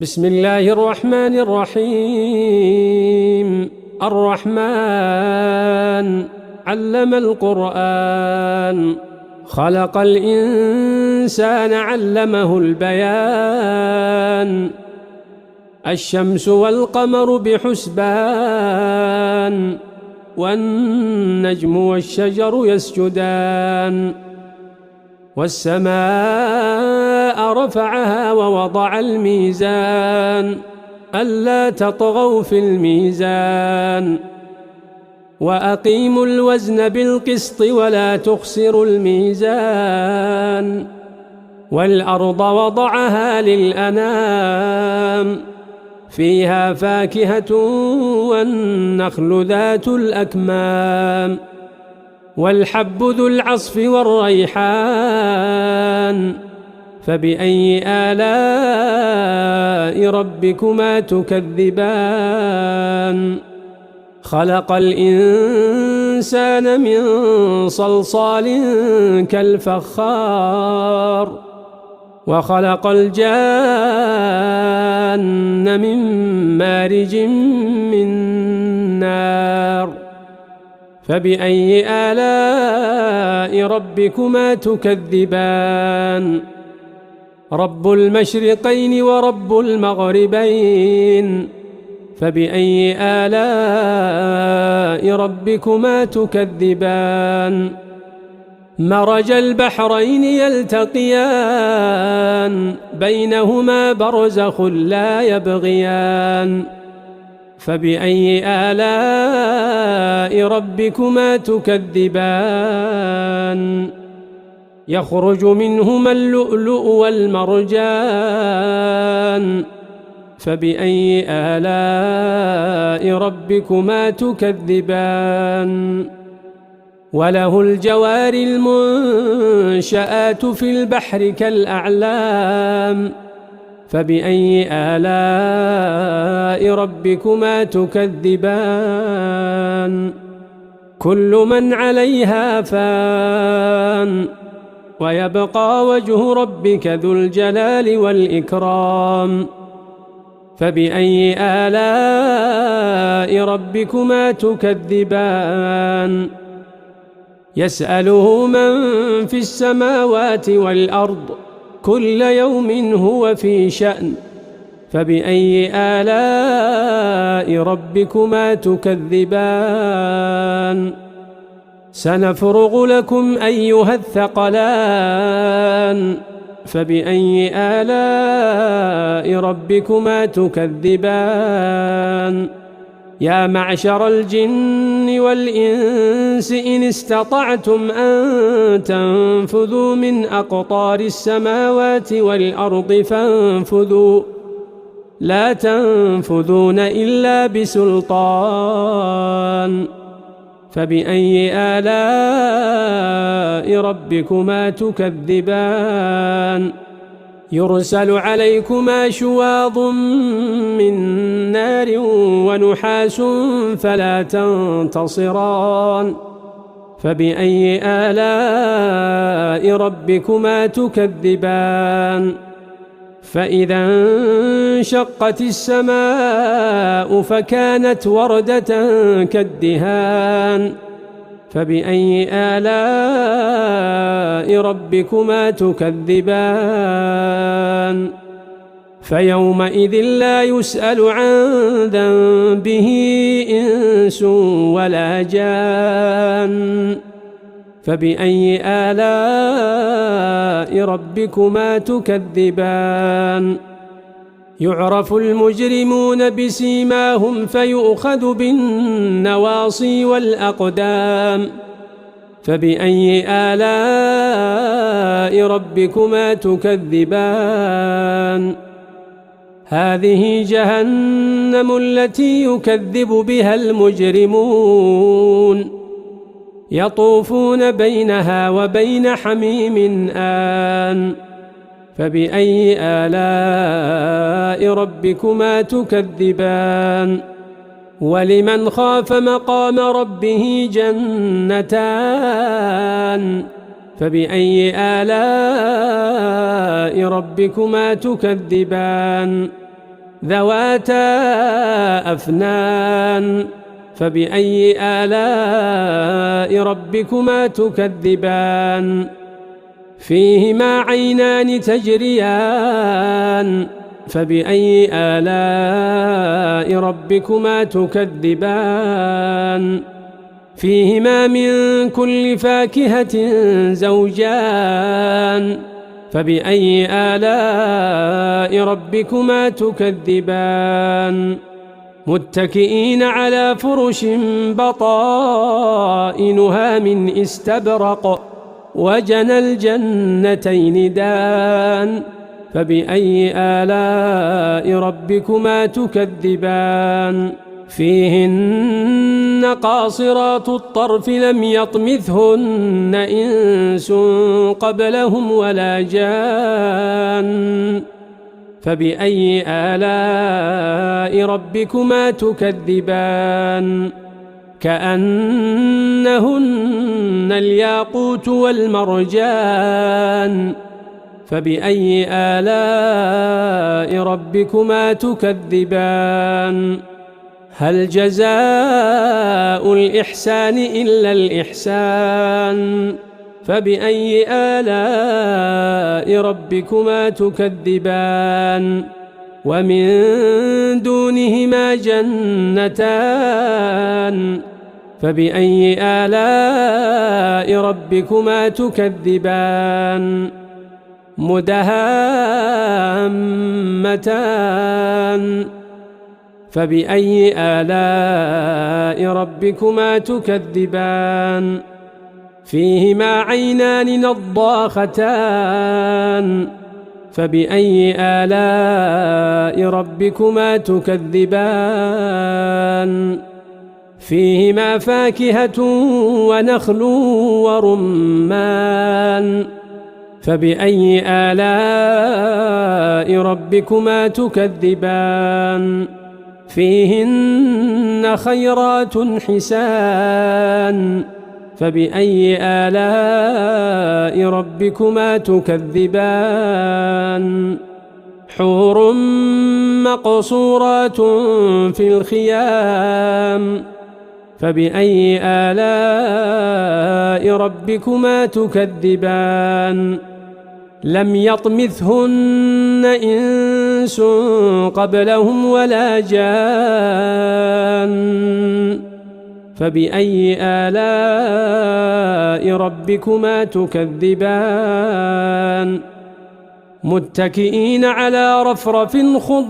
بسم الله الرحمن الرحيم. الرحمن علم القرآن، خلق الإنسان علمه البيان. الشمس والقمر بحسبان، والنجم والشجر يسجدان. والسماء رفعها ووضع الميزان، ألا تطغوا في الميزان. وأقيموا الوزن بالقسط ولا تخسروا الميزان. والأرض وضعها للأنام، فيها فاكهة والنخل ذات الأكمام. والحب ذو العصف والريحان، فبأي آلاء ربكما تكذبان. خلق الإنسان من صلصال كالفخار، وخلق الجان من مارج من نار. فبأي آلاء ربكما تكذبان. رب المشرقين ورب المغربين، فبأي آلاء ربكما تكذبان. مرج البحرين يلتقيان، بينهما برزخ لا يبغيان. فبأي آلاء ربكما تكذبان. يخرج منهما اللؤلؤ والمرجان، فبأي آلاء ربكما تكذبان. وله الجوار المنشآت في البحر كالأعلام، فبأي آلاء ربكما تكذبان. كل من عليها فان، ويبقى وجه ربك ذو الجلال والإكرام. فبأي آلاء ربكما تكذبان. يسأله من في السماوات والأرض، كل يوم هو في شأن. فبأي آلاء ربكما تكذبان. سنفرغ لكم أيها الثقلان، فبأي آلاء ربكما تكذبان. يا معشر الجن والإنس إن استطعتم أن تنفذوا من أقطار السماوات والأرض فانفذوا، لا تنفذون إلا بسلطان. فبأي آلاء ربكما تكذبان. يرسل عليكما شواظ من نار ونحاس فلا تنتصران. فبأي آلاء ربكما تكذبان. فإذا انشقت السماء فكانت وردة كالدهان. فبأي آلاء ربكما تكذبان. فيومئذ لا يسأل عن ذنبه إنس ولا جان. فبأي آلاء ربكما تكذبان. يعرف المجرمون بسيماهم فيؤخذ بالنواصي والأقدام. فبأي آلاء ربكما تكذبان. هذه جهنم التي يكذب بها المجرمون، يطوفون بينها وبين حميم آن. فبأي آلاء ربكما تكذبان. ولمن خاف مقام ربه جنتان، فبأي آلاء ربكما تكذبان ذواتا أفنان فبأي آلاء ربكما تكذبان فيهما عينان تجريان فبأي آلاء ربكما تكذبان فيهما من كل فاكهة زوجان فبأي آلاء ربكما تكذبان متكئين على فرش بطائنها من استبرق وجنى الجنتين دان فبأي آلاء ربكما تكذبان فيهن قاصرات الطرف لم يطمثهن إنس قبلهم ولا جان فبأي آلاء ربكما تكذبان كأنهن الياقوت والمرجان فبأي آلاء ربكما تكذبان هل جزاء الإحسان إلا الإحسان فبأي آلاء ربكما تكذبان ومن دونهما جنتان فبأي آلاء ربكما تكذبان مدهامتان فبأي آلاء ربكما تكذبان فيهما عينان نضاختان فبأي آلاء ربكما تكذبان فيهما فاكهة ونخل ورمان فبأي آلاء ربكما تكذبان فيهن خيرات حسان فبأي آلاء ربكما تكذبان حور مقصورات في الخيام فبأي آلاء ربكما تكذبان لم يطمثهن إنس قبلهم ولا جان فبأي آلاء ربكما تكذبان متكئين على رفرف خضر